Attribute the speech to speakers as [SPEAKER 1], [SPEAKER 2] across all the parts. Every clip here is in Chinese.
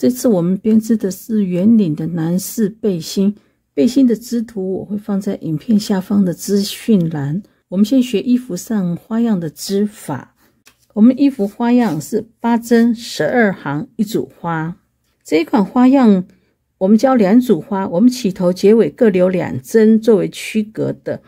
[SPEAKER 1] 这次我们编织的是圆领的男士背心，背心的织图我会放在影片下方的资讯栏。我们先学衣服上花样的织法。我们衣服花样是8针12行一组花。这一款花样我们教2组花，我们起头结尾各留2针作为区隔的，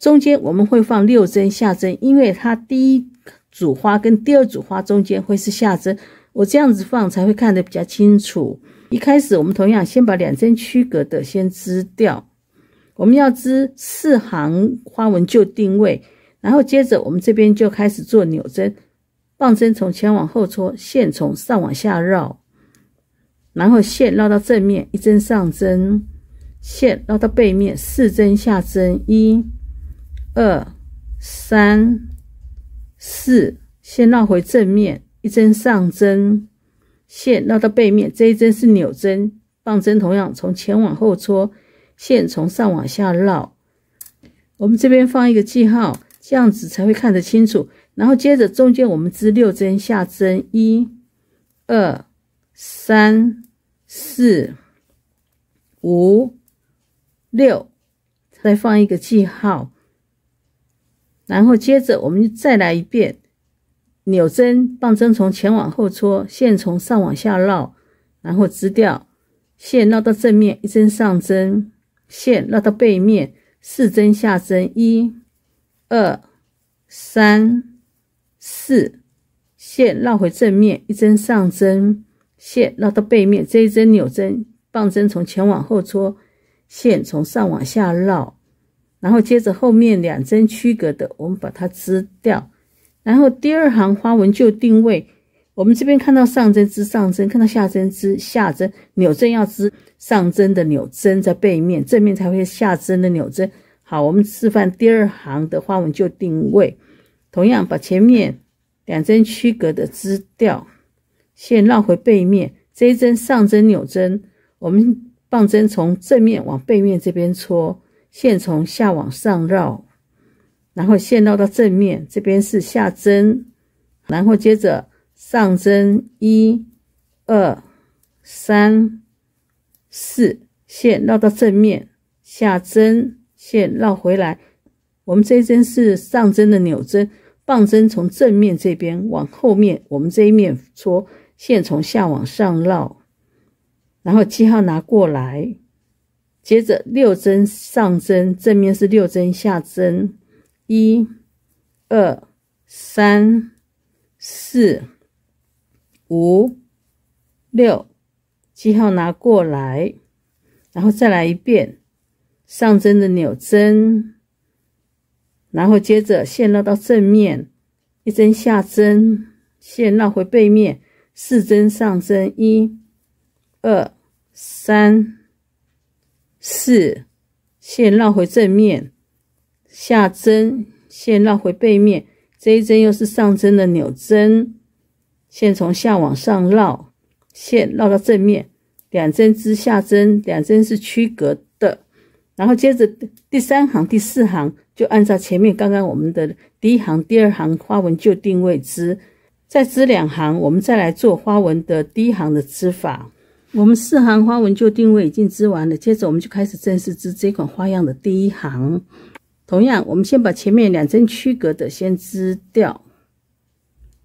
[SPEAKER 1] 中间我们会放6针下针，因为它第一组花跟第二组花中间会是下针，我这样子放才会看得比较清楚。一开始我们同样先把2针区隔的先织掉，我们要织4行花纹就定位，然后接着我们这边就开始做扭针，棒针从前往后戳，线从上往下绕，然后线绕到正面1针上针，线绕到背面4针下针，1、2、3、4，线绕回正面1针上针，线绕到背面，这一针是扭针，棒针同样从前往后戳，线从上往下绕。我们这边放一个记号，这样子才会看得清楚。然后接着中间我们织6针下针，1、2、3、4、5、6，再放一个记号。然后接着我们再来一遍，扭针，棒针从前往后戳，线从上往下绕，然后织掉，线绕到正面1针上针，线绕到背面4针下针，1、2、3、4，线绕回正面1针上针，线绕到背面，这一针扭针，棒针从前往后戳，线从上往下绕，然后接着后面2针区隔的我们把它织掉。然后第2行花纹就定位，我们这边看到上针织上针，看到下针织下针，扭针要织上针的扭针在背面，正面才会下针的扭针。好，我们示范第2行的花纹就定位，同样把前面2针区隔的织掉，线绕回背面，这一针上针扭针，我们棒针从正面往背面这边戳，线从下往上绕，然后线绕到正面，这边是下针，然后接着上针1、2、3、4，线绕到正面，下针，线绕回来。我们这一针是上针的扭针，棒针从正面这边往后面我们这一面戳，线从下往上绕，然后记号拿过来，接着6针上针，正面是6针下针，1、2、3、4、5、6，记号拿过来，然后再来一遍上针的扭针，然后接着线绕到正面1针下针，线绕回背面4针上针，1、2、3、4，线绕回正面下针，线绕回背面，这一针又是上针的扭针，线从下往上绕，线绕到正面，2针织下针，2针是区隔的。然后接着第3行第4行就按照前面刚刚我们的第1行第2行花纹就定位织，再织2行，我们再来做花纹的第1行的织法。我们4行花纹就定位已经织完了，接着我们就开始正式织这款花样的第1行。同样我们先把前面2针区隔的先织掉，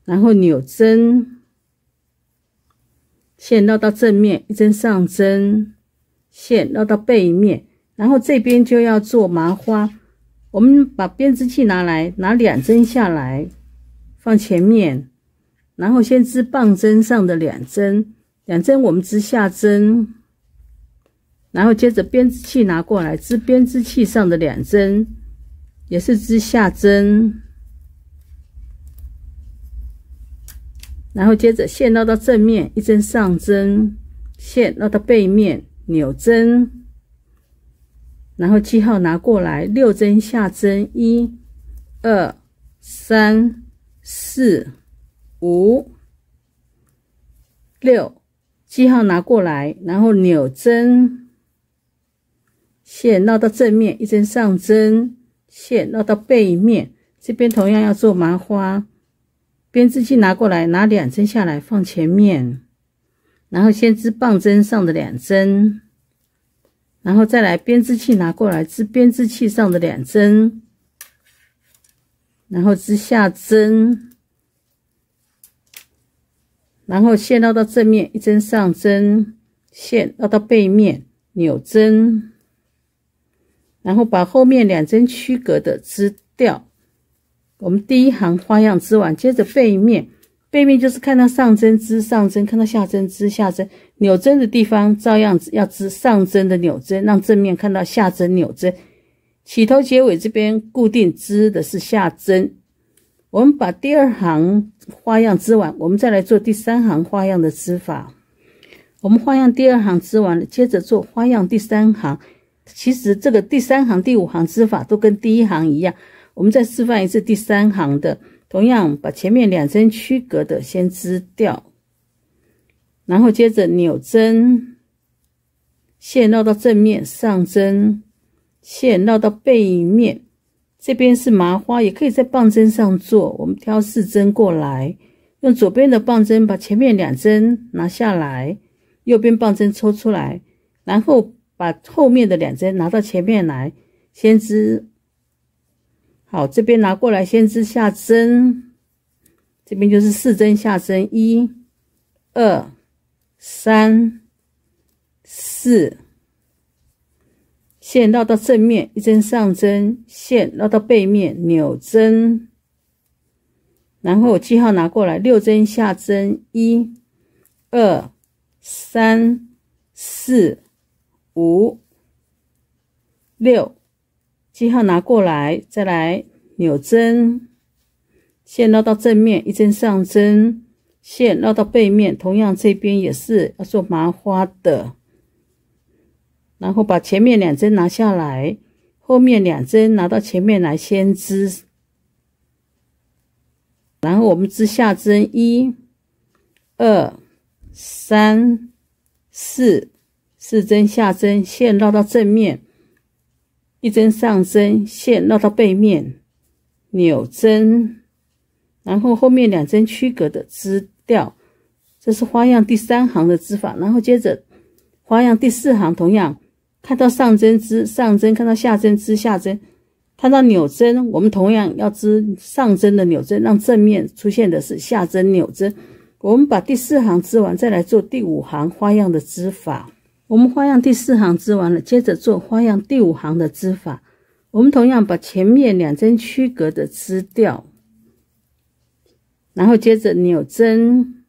[SPEAKER 1] 然后扭针，线绕到正面1针上针，线绕到背面，然后这边就要做麻花。我们把编织器拿来，拿2针下来放前面，然后先织棒针上的2针，2针我们织下针，然后接着编织器拿过来，织编织器上的2针，也是织下针，然后接着线绕到正面1针上针，线绕到背面扭针，然后记号拿过来6针下针，1、2、3、4、5、6，记号拿过来，然后扭针，线绕到正面1针上针，线绕到背面，这边同样要做麻花，编织器拿过来，拿2针下来放前面，然后先织棒针上的2针，然后再来编织器拿过来织编织器上的2针，然后织下针，然后线绕到正面1针上针，线绕到背面扭针，然后把后面2针区隔的织掉。我们第一行花样织完，接着背面就是看到上针织上针，看到下针织下针，扭针的地方照样要织上针的扭针，让正面看到下针扭针。起头结尾这边固定织的是下针。我们把第2行花样织完，我们再来做第3行花样的织法。我们花样第2行织完了，接着做花样第3行。其实这个第3行、第5行织法都跟第1行一样。我们再示范一次第3行的，同样把前面2针区隔的先织掉，然后接着扭针，线绕到正面上针，线绕到背面。这边是麻花，也可以在棒针上做。我们挑4针过来，用左边的棒针把前面2针拿下来，右边棒针抽出来，然后把后面的2针拿到前面来，先织。好，这边拿过来先织下针，这边就是4针下针，1、2、3、4，线绕到正面1针上针，线绕到背面扭针，然后记号拿过来6针下针，1、2、3、4、5、6，记号拿过来，再来扭针，线绕到正面1针上针，线绕到背面，同样这边也是要做麻花的。然后把前面2针拿下来，后面2针拿到前面来先织，然后我们织下针1、2、3、4， 4针下针，线绕到正面1针上针，线绕到背面扭针，然后后面2针区隔的织掉。这是花样第3行的织法。然后接着花样第4行，同样看到上针织上针，看到下针织下针，看到扭针，我们同样要织上针的扭针，让正面出现的是下针扭针。我们把第4行织完，再来做第5行花样的织法。我们花样第4行织完了，接着做花样第5行的织法。我们同样把前面2针区隔的织掉，然后接着扭针，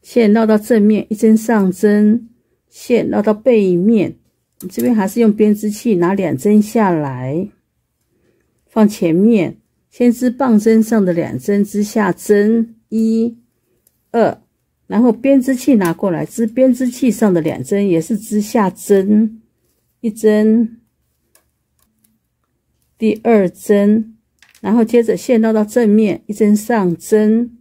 [SPEAKER 1] 线绕到正面1针上针，线绕到背面。这边还是用编织器拿2针下来，放前面，先织棒针上的2针，织下针1、2，然后编织器拿过来，织编织器上的2针，也是织下针1针，第2针，然后接着线绕到正面1针上针，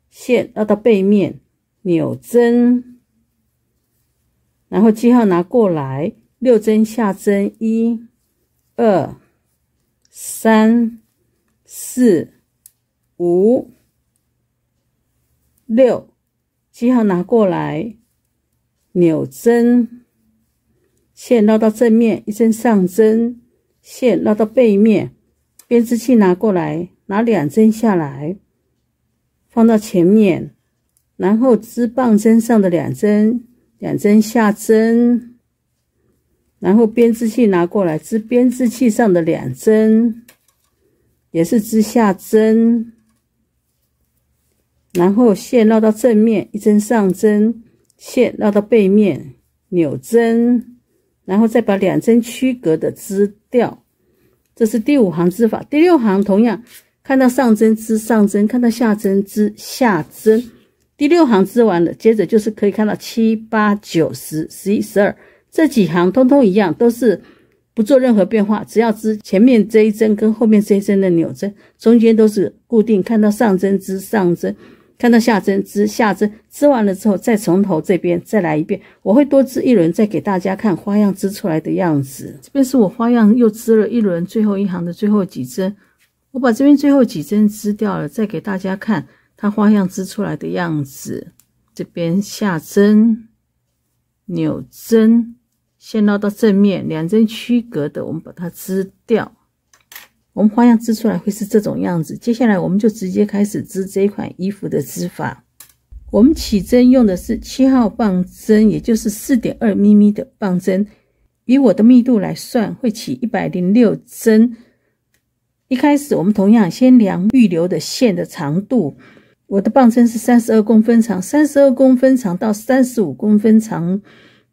[SPEAKER 1] 线绕到背面扭针，然后记号拿过来6针下针1、2、3、4、5、6，记号拿过来扭针，线绕到正面1针上针，线绕到背面，编织器拿过来，拿2针下来，放到前面，然后织棒针上的2针，2针下针，然后编织器拿过来，织编织器上的2针，也是织下针，然后线绕到正面1针上针，线绕到背面扭针，然后再把2针区隔的织掉。这是第5行织法。第6行同样看到上针织上针，看到下针织下针。第6行织完了，接着就是可以看到7、8、9、10、11、12这几行通通一样，都是不做任何变化，只要织前面这一针跟后面这一针的扭针，中间都是固定，看到上针织上针，看到下针织下针。织完了之后再从头这边再来一遍，我会多织一轮再给大家看花样织出来的样子。这边是我花样又织了一轮，最后一行的最后几针，我把这边最后几针织掉了，再给大家看它花样织出来的样子。这边下针，扭针，线绕到正面，两针区隔的，我们把它织掉。我们花样织出来会是这种样子。接下来我们就直接开始织这一款衣服的织法。我们起针用的是7号棒针，也就是 4.2 咪咪的棒针。以我的密度来算，会起106针。一开始我们同样先量预留的线的长度。我的棒针是32公分长，32公分长到35公分长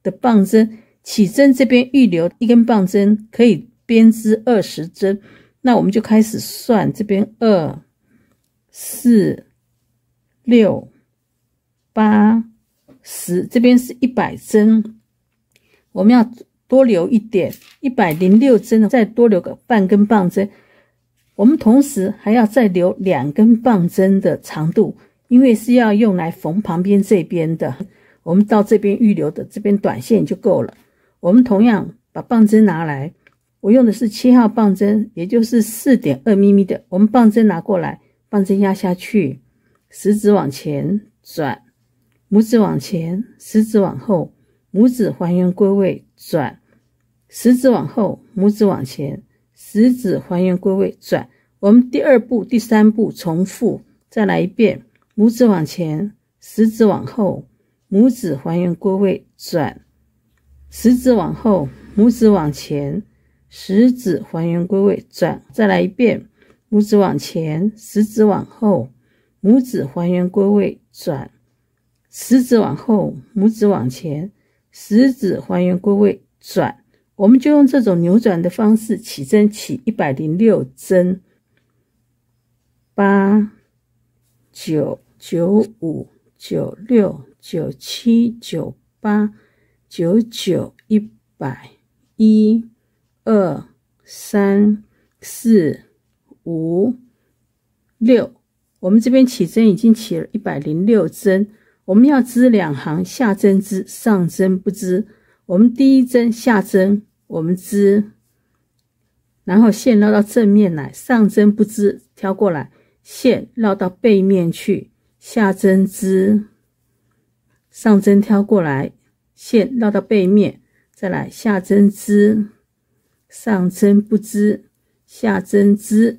[SPEAKER 1] 的棒针，起针这边预留一根棒针可以编织20针。那我们就开始算，这边2、4、6、8、10，这边是100针，我们要多留一点，106针，再多留个半根棒针。我们同时还要再留2根棒针的长度，因为是要用来缝旁边这边的。我们到这边预留的这边短线就够了。我们同样把棒针拿来，我用的是7号棒针，也就是 4.2 咪咪的。我们棒针拿过来，棒针压下去，食指往前转，拇指往前，食指往后，拇指还原归位转，食指往后，拇指往前，食指还原归位转。我们第2步、第3步重复，再来一遍，拇指往前，食指往后，拇指还原归位转，食指往后，拇指往前，食指还原归位转。再来一遍，拇指往前，食指往后，拇指还原归位转，食指往后，拇指往前，食指还原归位转。我们就用这种扭转的方式起针，起106针。8、9、95、96、97、98、99、100、1、2、3、4、5、6。我们这边起针已经起了106针，我们要织2行，下针织，上针不织。我们第一针下针，我们织，然后线绕到正面来，上针不织，挑过来，线绕到背面去，下针织，上针挑过来，线绕到背面，再来下针织，上针不织，下针织，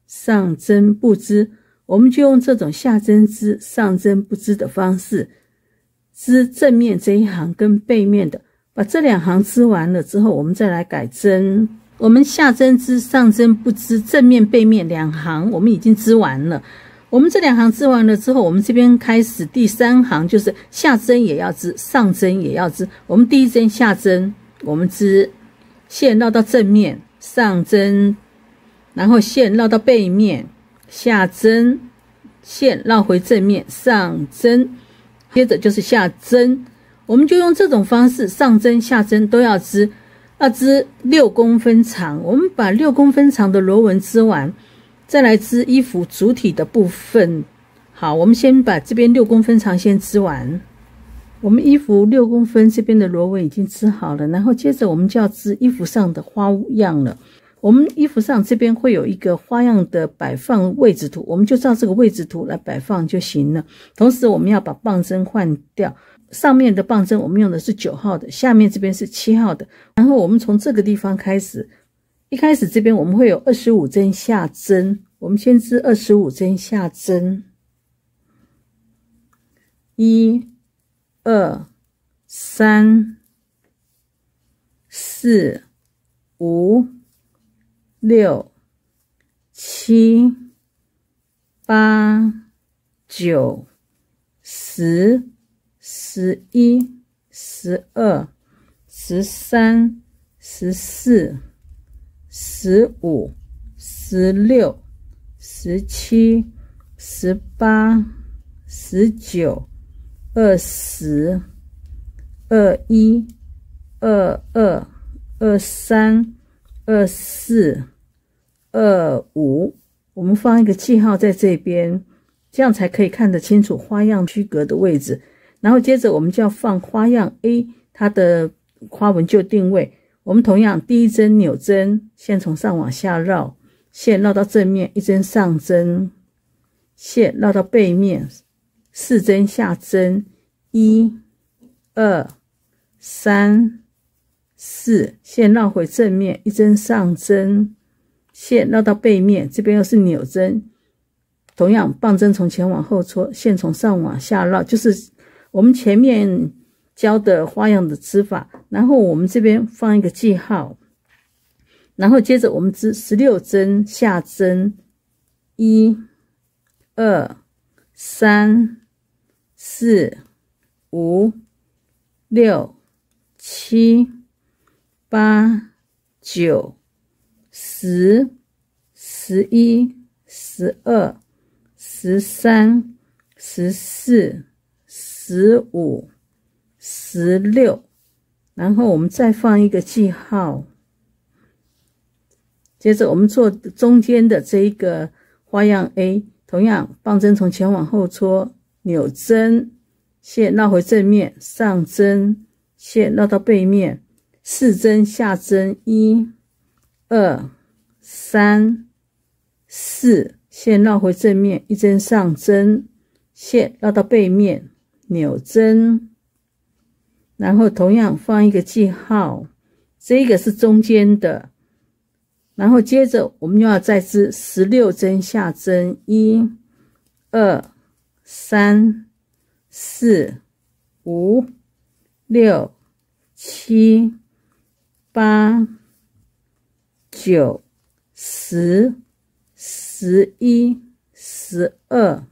[SPEAKER 1] 上针不织。我们就用这种下针织，上针不织的方式织正面这一行跟背面的。把这2行织完了之后，我们再来改针。我们下针织，上针不织，正面背面2行我们已经织完了。我们这2行织完了之后，我们这边开始第3行，就是下针也要织，上针也要织。我们第一针下针，我们织，线绕到正面，上针，然后线绕到背面，下针，线绕回正面，上针，接着就是下针。我们就用这种方式，上针下针都要织，要织6公分长。我们把6公分长的螺纹织完，再来织衣服主体的部分。好，我们先把这边6公分长先织完。我们衣服6公分这边的螺纹已经织好了，然后接着我们就要织衣服上的花样了。我们衣服上这边会有一个花样的摆放位置图，我们就照这个位置图来摆放就行了。同时我们要把棒针换掉，上面的棒针我们用的是9号的，下面这边是7号的。然后我们从这个地方开始，一开始这边我们会有25针下针，我们先织25针下针。1、2、3、4、5、6、7、8、9、10、11、12、13、14、15、16、17、18、19、20、21、22、23、24、25，我们放一个记号在这边，这样才可以看得清楚花样区隔的位置。然后接着我们就要放花样 A， 它的花纹就定位。我们同样第一针扭针，线从上往下绕，线绕到正面，一针上针，线绕到背面，4针下针， 1、2、3、4，线绕回正面，一针上针，线绕到背面，这边又是扭针，同样棒针从前往后戳，线从上往下绕，就是我们前面教的花样的织法。然后我们这边放一个记号，然后接着我们织16针下针，1、2、3、4、5、6、7、8、9、10、11、12、13、14、15、16，然后我们再放一个记号。接着我们做中间的这一个花样 A， 同样棒针从前往后戳，扭针，线绕回正面，上针，线绕到背面，4针下针，1、2、3、4，线绕回正面，一针上针，线绕到背面，扭针，然后同样放一个记号，这个是中间的。然后接着我们又要再织16针下针，1、2、3、4、5、6、7、8、9、10、11、12、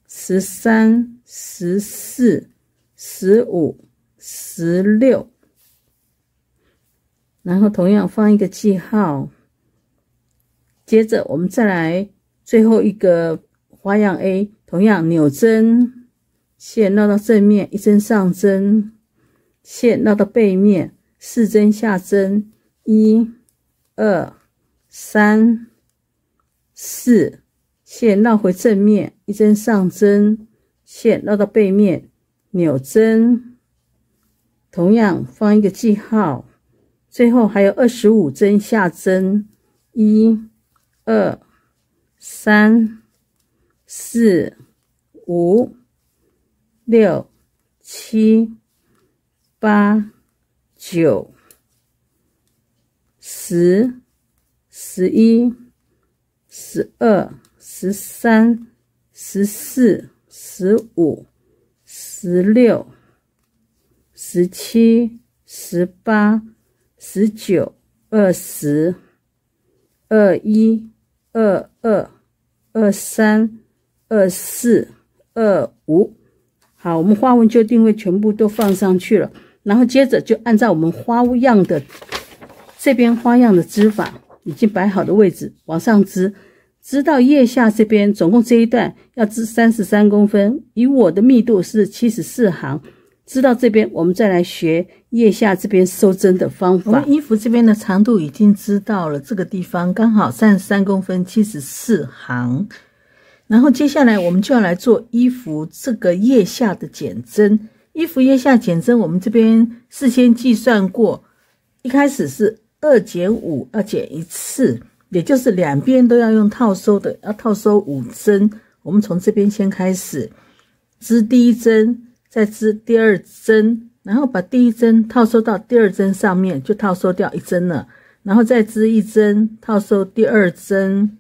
[SPEAKER 1] 13、14、15、16，然后同样放一个记号。接着我们再来最后一个花样 A， 同样扭针，线绕到正面，一针上针，线绕到背面，4针下针，1、2、3、4，线绕回正面，一针上针，线绕到背面，扭针，同样放一个记号。最后还有25针下针，1、2、3、4、5、6、7、8、9、10、11、12、13、14、15、16、17、18、19、20、21、22、23、24、25。好，我们花纹就定位全部都放上去了，然后接着就按照我们花样的这边花样的织法已经摆好的位置往上织，织到腋下这边，总共这一段要织33公分，以我的密度是74行。织到这边，我们再来学腋下这边收针的方法。我们衣服这边的长度已经织到了这个地方，刚好33公分74行。然后接下来我们就要来做衣服这个腋下的减针。衣服腋下减针，我们这边事先计算过，一开始是2减5，要减1次，也就是两边都要用套收的，要套收5针。我们从这边先开始织第一针，再织第二针，然后把第一针套收到第二针上面，就套收掉1针了，然后再织1针套收第二针，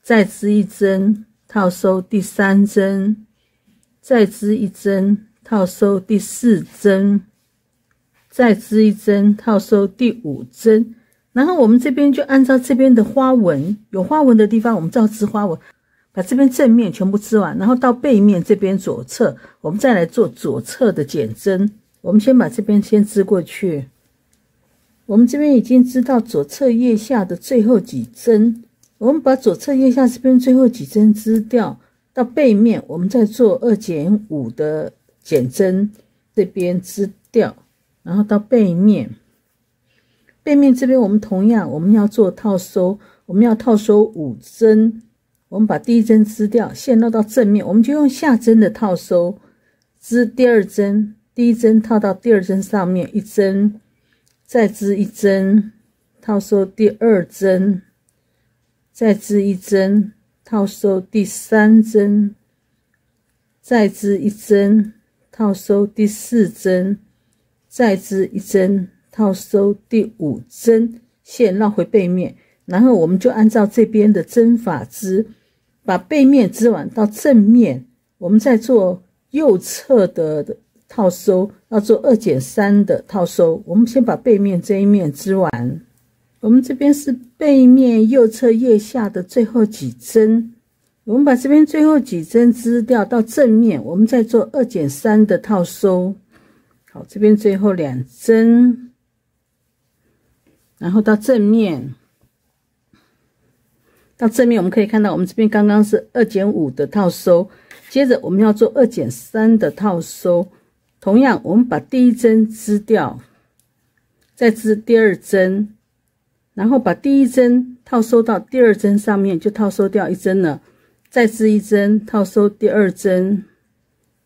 [SPEAKER 1] 再织1针套收第3针，再织1针套收第4针，再织1针套收第5针。然后我们这边就按照这边的花纹，有花纹的地方我们照织花纹，把这边正面全部织完，然后到背面这边左侧，我们再来做左侧的减针。我们先把这边先织过去，我们这边已经织到左侧腋下的最后几针，我们把左侧腋下这边最后几针织掉，到背面我们再做2减5的减针，这边织掉，然后到背面这边我们同样我们要做套收，我们要套收5针。我们把第一针织掉，线绕到正面，我们就用下针的套收织第二针，第一针套到第二针上面1针，再织1针套收第二针，再织1针套收第3针，再织1针套收第4针，再织1针，套收第5针，线绕回背面，然后我们就按照这边的针法织，把背面织完到正面，我们再做右侧的套收，要做2-3的套收。我们先把背面这一面织完，我们这边是背面右侧腋下的最后几针，我们把这边最后几针织掉到正面，我们再做2-3的套收。好，这边最后2针，然后到正面，我们可以看到我们这边刚刚是2-5的套收，接着我们要做2-3的套收。同样我们把第1针织掉，再织第2针，然后把第1针套收到第2针上面，就套收掉1针了，再织1针，套收第2针，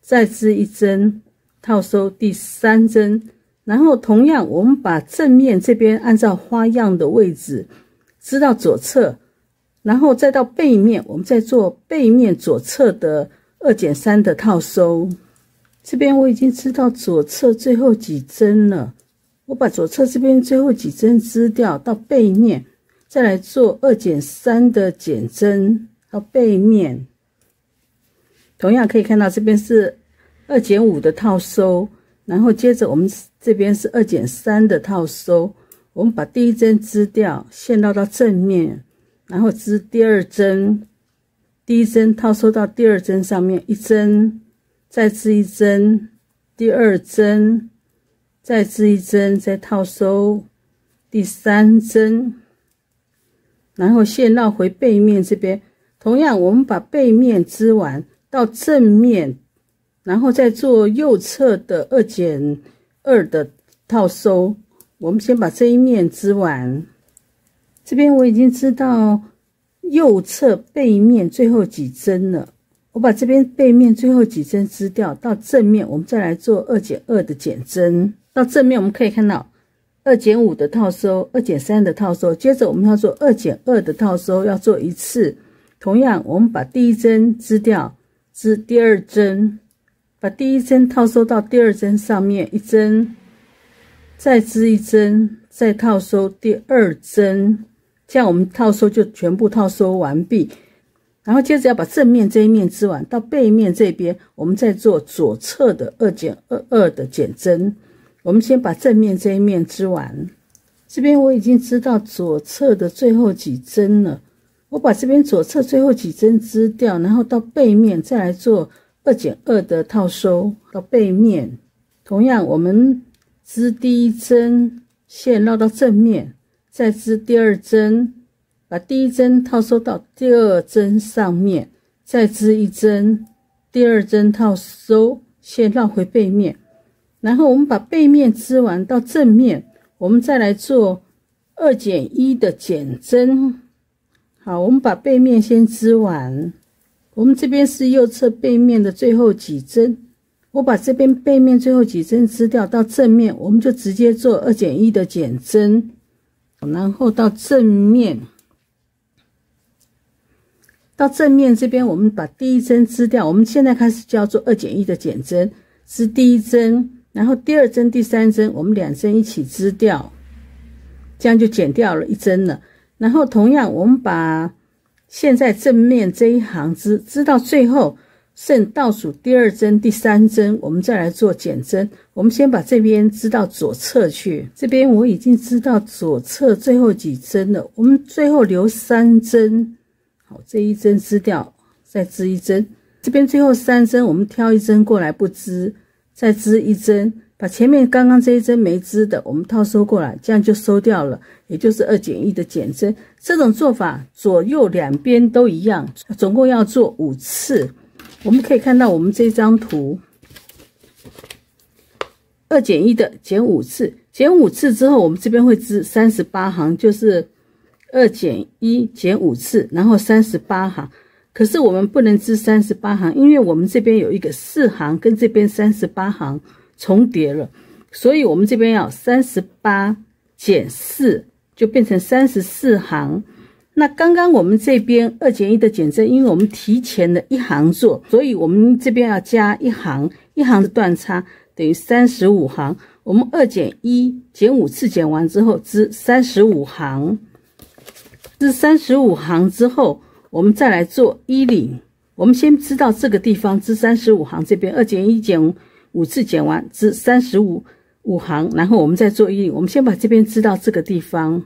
[SPEAKER 1] 再织1针，套收第3针。然后同样我们把正面这边按照花样的位置织到左侧，然后再到背面，我们再做背面左侧的2-3的套收。这边我已经织到左侧最后几针了，我把左侧这边最后几针织掉到背面，再来做2-3的减针到背面。同样可以看到这边是2-5的套收，然后接着我们这边是2-3的套收，我们把第1针织掉，线绕到正面，然后织第2针，第1针套收到第2针上面1针，再织1针，第2针，再织1针，再套收第3针，然后线绕回背面这边。同样我们把背面织完到正面，然后再做右侧的2-2的套收。我们先把这一面织完，这边我已经织到右侧背面最后几针了，我把这边背面最后几针织掉，到正面我们再来做2-2的减针。到正面我们可以看到2-5的套收，2-3的套收，接着我们要做2-2的套收，要做1次。同样我们把第1针织掉，织第2针，把第1针套收到第2针上面1针，再织1针，再套收第2针，这样我们套收就全部套收完毕。然后接着要把正面这一面织完，到背面这边我们再做左侧的2-2的减针。我们先把正面这一面织完，这边我已经织到左侧的最后几针了，我把这边左侧最后几针织掉，然后到背面再来做2-2的套收到背面。同样我们织第1针，线绕到正面，再织第2针，把第1针套收到第2针上面，再织1针，第2针套收，线绕回背面。然后我们把背面织完到正面，我们再来做2-1的减针。好，我们把背面先织完，我们这边是右侧背面的最后几针，我把这边背面最后几针织掉，到正面我们就直接做2-1的减针。然后到正面这边我们把第1针织掉，我们现在开始就要做2-1的减针，织第1针，然后第2针第3针我们2针一起织掉，这样就减掉了1针了。然后同样我们把现在正面这一行织到最后，剩倒数第2针第3针我们再来做减针。我们先把这边织到左侧去，这边我已经织到左侧最后几针了，我们最后留3针。好，这1针织掉，再织1针，这边最后3针我们挑1针过来不织，再织1针，把前面刚刚这1针没织的我们套收过来，这样就收掉了，也就是2-1的减针。这种做法左右两边都一样，总共要做5次。我们可以看到我们这张图2-1的减5次，减5次之后我们这边会织38行，就是2-1减5次，然后38行。可是我们不能织38行，因为我们这边有一个4行跟这边38行重叠了，所以我们这边要38减4，就变成34行，那刚刚我们这边2减1的减针，因为我们提前了1行做，所以我们这边要加1行，1行的断差等于35行。我们2减1减5次减完之后织35行，织35行之后，我们再来做衣领。我们先知道这个地方织35行，这边2减1减5次减完织35行，然后我们再做衣领。我们先把这边织到这个地方。